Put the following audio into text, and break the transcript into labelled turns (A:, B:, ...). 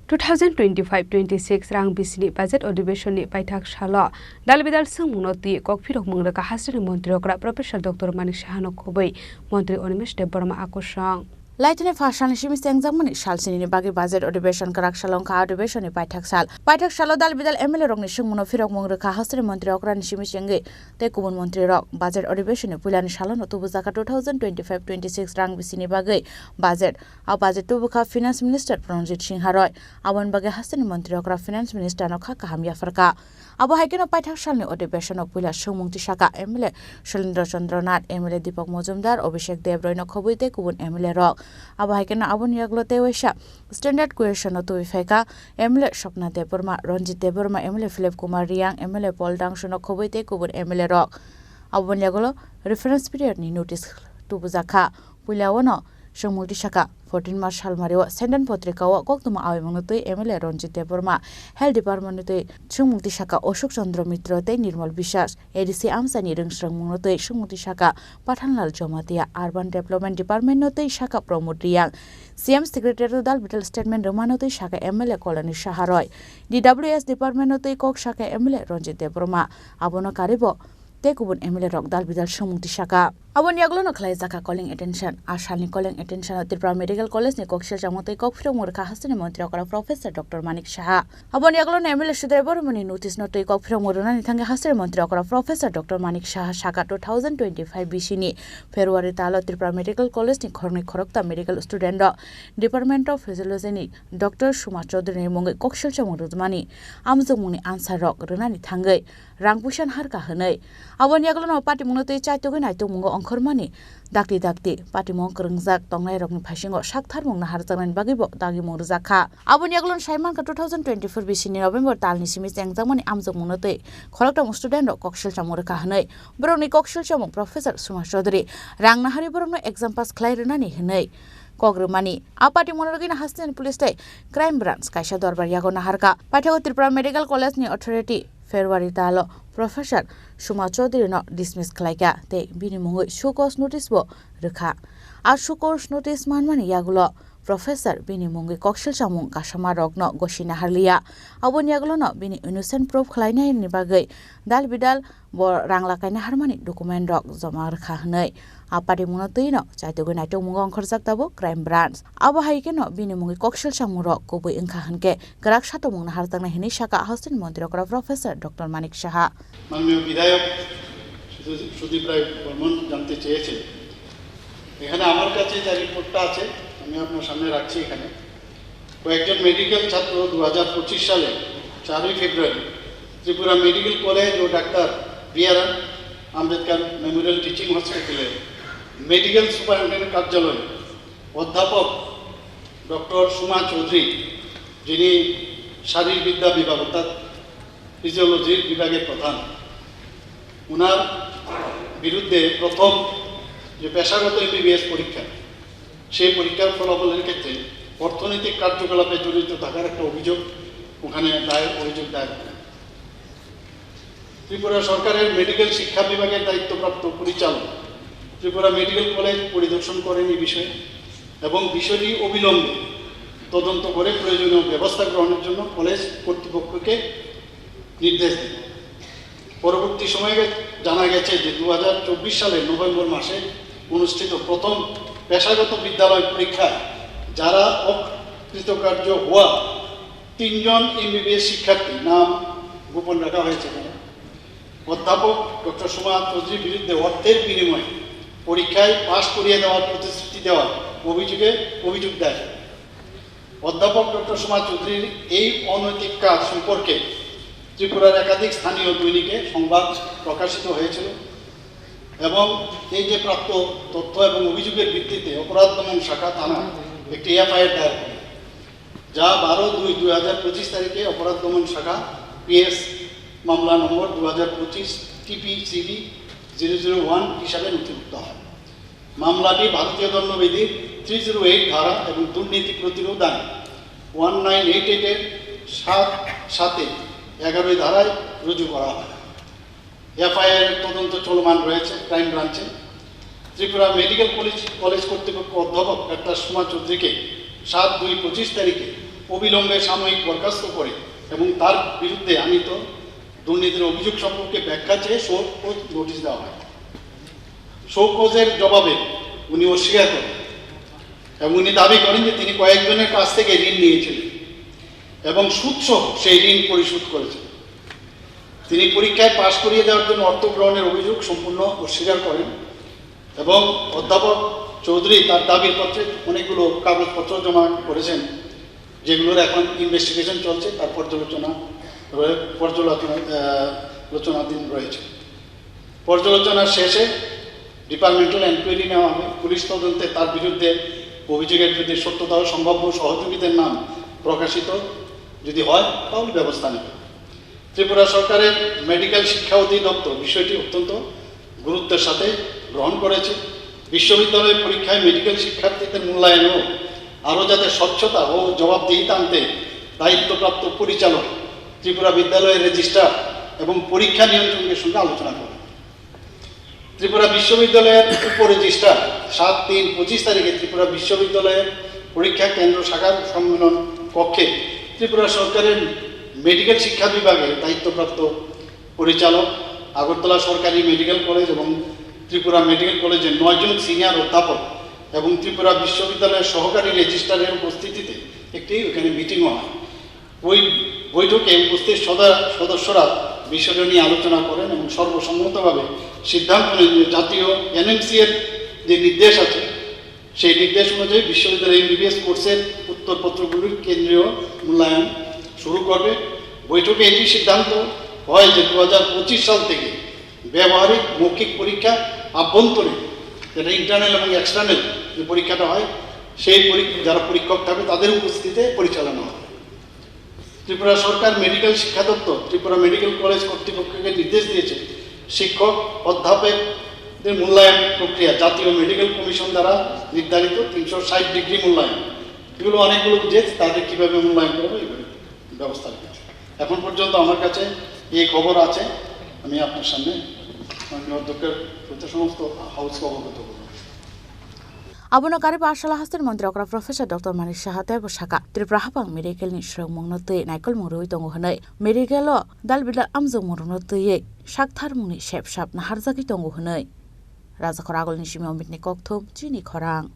A: 2025-26 rang bisini budget अधिवेशन ni paithak salo dalbidal sungmunoti kokphirok mungraka hasri mantri okra professor dr manik shahano khobei mantri Animesh Debbarma akosang
B: Laitene Fashan Shimis Examani Shalsini Bagi Budget अधिवेशन Karak Shalong Ka अधिवेशन ni Paithak Salo Dalbidal MLA Rok ni Sungmuno Firok Mungraka Hasri Mantri Okra ni Shimis Yenge Te Kubun Mantri Rok Budget अधिवेशन ni Pulan Shalon Tubuzaka 2025-26 rang bisini Bagi Budget Au Budget Tubuka Finance Minister Pranjit Singh Haroy Awan Bagi Hasri Mantri Okra Finance Minister Nokha Kaham Yafarka Abo Haikeno Paithak Shalni अधिवेशन of Pula Sungmungti Shaka MLA Shalindra Chandranath MLA Deepak Mojumdar Abhishek Debroy no Khobui Te Kubun MLA Rok Abo haikena abon yaglote wesha standard question to ifeka MLA Shopna Debbarma Ranjit Debbarma MLA Philip Kumar Riang MLA Paul Dangshon Khoboite Kubun MLA Rok abon yaglo reference period ni notice to buzaka pulawono Shomulti Shaka 14 March Halmario Senden Potrikawa Koktuma Awimunutui MLA Ranjit Debbarma Health Department to Shomulti Shaka Oshok Chandra Mitra te Nirmal Bishas ADC Amsani Ringsrang Munutui Shomulti Shaka Pathanlal Jomatia Urban Development Department Notui Shaka Promote Riang CM Secretary Dal Vital Statement Romanotui Shaka MLA Colony Shaharoy DWS Department Notui Kok Shaka MLA Ranjit Debbarma Abono Karibo Te Kubun MLA Rok Dal Vital Shomulti Shaka Abon yaglo no khlai jaka calling attention Ashalni calling attention Tripura Medical College ni kokshel jamotoi kokphiro murkha hasne mantri okra Professor Dr Manik Shaha Abon yaglo no MLA Sudhir Bormani notice notoi kokphiro muruna ni thange hasre mantri okra Professor Dr Manik Shaha Shaka 2025 bisini February talo Tripura Medical College ni khorni khorokta medical student Department of Physiology ni Dr Shuma Chaudhary ni mongai kokshel jamorudmani amjungmuni answer rok runa ni thangai rangpushan harka hanai Abon yaglo no party munotoi chaitogoi naitung mungo Khormani dakti pati mong kerengjak tongnai rokni phasingo sakthar mong nahar jangnan bagibo dagi mong rjakha aboni yaglon Saiman ka 2024 bisini November talni simi jangmani amjok munotei kholoktam student rok kokshel chamor ka hanai boroni kokshel chamong Professor Suma Chaudhary rang nahari borno exam pass khlai runani hanai Kogrumani apati monorgina Hassan Police Day Crime Branch Kaisha Dorbar yago naharka Pathago Tripura Medical College ni authority February talo Professor Suma Chaudhary no dismiss khlaika te bini mongoi show cause notice bo rukha ar show cause notice manmani yagulo Professor bini mongoi kokshel chamung kasama rokno goshina harlia abon yagulo no bini innocent proof khlaina ni bagai dal bidal bo rangla kaina harmani document rok jama rakha hnai apari munotoi no chaitogoi naitong mungong khorjak tabo crime branch abo haikeno bini mongoi kokshel chamung rok koboi engkha hanke grak sato mungna hartangna hini shaka Hastin Mantri okra Professor Dr Manik Shaha
C: মাননীয় বিধায়ক সুদীপ রায় বর্মন জানতে চেয়েছেন এখানে আমার কাছে যে রিপোর্টটা আছে আমি আপনার সামনে রাখছি এখানে কয়েকজন মেডিকেল ছাত্র 2025 সালে 4 ফেব্রুয়ারি ত্রিপুরা মেডিকেল কলেজ ও doctor B R. Ambedkar memorial teaching হসপিটালে মেডিকেল সুপারিনটেন্ডেন্ট কার্যালয়ে অধ্যাপক ডক্টর সুমা চৌধুরী যিনি শারীরবিদ্যা বিভাগ অর্থাৎ ফিজিওলজির বিভাগের প্রধান ওনার বিরুদ্ধে প্রথম যে পেশাগত MBBS পরীক্ষা সেই পরীক্ষার ফলাফলের ক্ষেত্রে অর্থনৈতিক কার্যকলাপে জড়িত থাকার একটা অভিযোগ ওখানে অভিযোগ দায়ের করেন ত্রিপুরা সরকারের মেডিকেল শিক্ষা বিভাগের দায়িত্বপ্রাপ্ত পরিচালক ত্রিপুরা মেডিকেল কলেজ পরিদর্শন করেন এই বিষয়ে এবং বিষয়টি অবিলম্বে তদন্ত করে প্রয়োজনীয় ব্যবস্থা গ্রহণের জন্য কলেজ কর্তৃপক্ষকে নির্দেশ দেন পরবর্তী সময়ে জানা গেছে যে 2024 সালের নভেম্বর মাসে অনুষ্ঠিত প্রথম পেশাগত বিদ্যালয় পরীক্ষায় যারা অকৃতকার্য হওয়া 3 জন MBBS শিক্ষার্থী নাম গোপন রাখা হয়েছে অধ্যাপক ডক্টর সুমা চৌধুরীর বিরুদ্ধে অর্থের বিনিময়ে পরীক্ষায় পাশ করিয়ে দেওয়ার প্রতিশ্রুতি দেওয়ার অভিযোগ দেয় অধ্যাপক ডক্টর সুমা চৌধুরীর এই অনৈতিক কাজ সম্পর্কে ত্রিপুরার একাধিক স্থানীয় দৈনিকে সংবাদ প্রকাশিত হয়েছিল এবং এই যে প্রাপ্ত তথ্য এবং অভিযোগের ভিত্তিতে অপরাধ দমন শাখা থানা একটি FIR দায়ের করে যা 12/2/2025 তারিখে অপরাধ দমন শাখা PS মামলা নম্বর 2025 TPCB 001 হিসাবে নথিভুক্ত হয় মামলাটি ভারতীয় দণ্ডবিধির 308 ধারা এবং দুর্নীতি প্রতিরোধ আইন 1988 এর 7/7/11 ধারায় রুজু করা হয় FIR তদন্ত চলমান রয়েছে ক্রাইম ব্রাঞ্চে ত্রিপুরা মেডিকেল কলেজ কর্তৃপক্ষ অধ্যাপক ডক্টর সুমা চৌধুরীকে 7/2/25 তারিখে অবিলম্বে সাময়িক বরখাস্ত করে এবং তার বিরুদ্ধে আনিত দুর্নীতির অভিযোগ সম্পর্কে ব্যাখ্যা চেয়ে শোকজ নোটিশ দেওয়া হয়। শোকজের জবাবে উনি অস্বীকার করেন এবং উনি দাবি করেন যে তিনি কয়েকজনের কাছ থেকে ঋণ নিয়েছিলেন এবং সুদসহ সেই ঋণ পরিশোধ করেছেন। তিনি পরীক্ষায় পাশ করিয়ে দেওয়ার জন্য অর্থ গ্রহণের অভিযোগ সম্পূর্ণ অস্বীকার করেন এবং অধ্যাপক চৌধুরী তার দাবির পত্রে অনেকগুলো কাগজপত্র জমা করেছেন, যেগুলোর এখন ইনভেস্টিগেশন চলছে, তার পর্যালোচনাধীন রয়েছে। পর্যালোচনার শেষে ডিপার্টমেন্টাল এনকোয়ারি নেওয়া হবে। পুলিশ তদন্তে তার বিরুদ্ধে অভিযোগের যদি সত্যতা ও সম্ভাব্য সহযোগীদের নাম প্রকাশিত যদি হয় তাহলে ব্যবস্থা নেবে। ত্রিপুরা সরকারের মেডিকেল শিক্ষা অধিদপ্তর বিষয়টি অত্যন্ত গুরুত্বের সাথে গ্রহণ করেছে। বিশ্ববিদ্যালয়ের পরীক্ষায় মেডিকেল শিক্ষার্থীদের মূল্যায়নও আরও যাতে স্বচ্ছতা ও জবাবদিহিতা আনতে দায়িত্বপ্রাপ্ত পরিচালক ত্রিপুরা বিদ্যালয়ের রেজিস্ট্রার এবং পরীক্ষা নিয়ন্ত্রকের সঙ্গে আলোচনা করে। ত্রিপুরা বিশ্ববিদ্যালয়ের উপরেজিস্ট্রার 7/3/25 তারিখে ত্রিপুরা বিশ্ববিদ্যালয়ের পরীক্ষা কেন্দ্র শাখার সম্মেলন কক্ষে ত্রিপুরা সরকারের মেডিকেল শিক্ষা বিভাগের দায়িত্বপ্রাপ্ত পরিচালক, আগরতলা সরকারি মেডিকেল কলেজ এবং ত্রিপুরা মেডিকেল কলেজের 9 জন সিনিয়র অধ্যাপক এবং ত্রিপুরা বিশ্ববিদ্যালয়ের সহকারী রেজিস্ট্রারের উপস্থিতিতে একটি ওখানে মিটিংও হয়। ওই বৈঠকে উপস্থিত সদস্যরা বিষয়টি নিয়ে আলোচনা করেন এবং সর্বসম্মতভাবে সিদ্ধান্ত নেন যে জাতীয় এনএমসি এর যে নির্দেশ আছে সেই নির্দেশ অনুযায়ী বিশ্ববিদ্যালয় এমবিবিএস কোর্সের উত্তরপত্রগুলির কেন্দ্রীয় মূল্যায়ন শুরু করবে। বৈঠকে এটি সিদ্ধান্ত হয় যে 2025 সাল থেকে ব্যবহারিক মৌখিক পরীক্ষা আভ্যন্তরীণ, যেটা ইন্টারনাল এবং এক্সটার্নাল যে পরীক্ষাটা হয় সেই যারা পরীক্ষক থাকবে তাদের উপস্থিতিতে পরিচালনা হবে। ত্রিপুরা সরকার মেডিকেল শিক্ষা দপ্তর ত্রিপুরা মেডিকেল কলেজ কর্তৃপক্ষকে নির্দেশ দিয়েছে শিক্ষক অধ্যাপকদের মূল্যায়ন প্রক্রিয়া জাতীয় মেডিকেল কমিশন দ্বারা নির্ধারিত 360 ডিগ্রি মূল্যায়ন, এগুলো অনেকগুলো যে তাদের কীভাবে মূল্যায়ন করবে এগুলো ব্যবস্থা রেখেছে। এখন পর্যন্ত আমার কাছে এই খবর আছে, আমি আপনার সামনে অধ্যক্ষের সমস্ত হাউসকে অবগত করব।
B: Abono kari pasala hastir Mantri Okra Professor Dr. Manik Saha Tebo Saka Tripura Hapang Medical ni Shrek Mongnote Naikol Murui Tongo Hanai Medical Dalbidal Amzo Murunote Shakthar Muni Shep Shap Naharzaki Tongo Hanai Raza Koragol Nishimi Omit Nikok Tom Chini Korang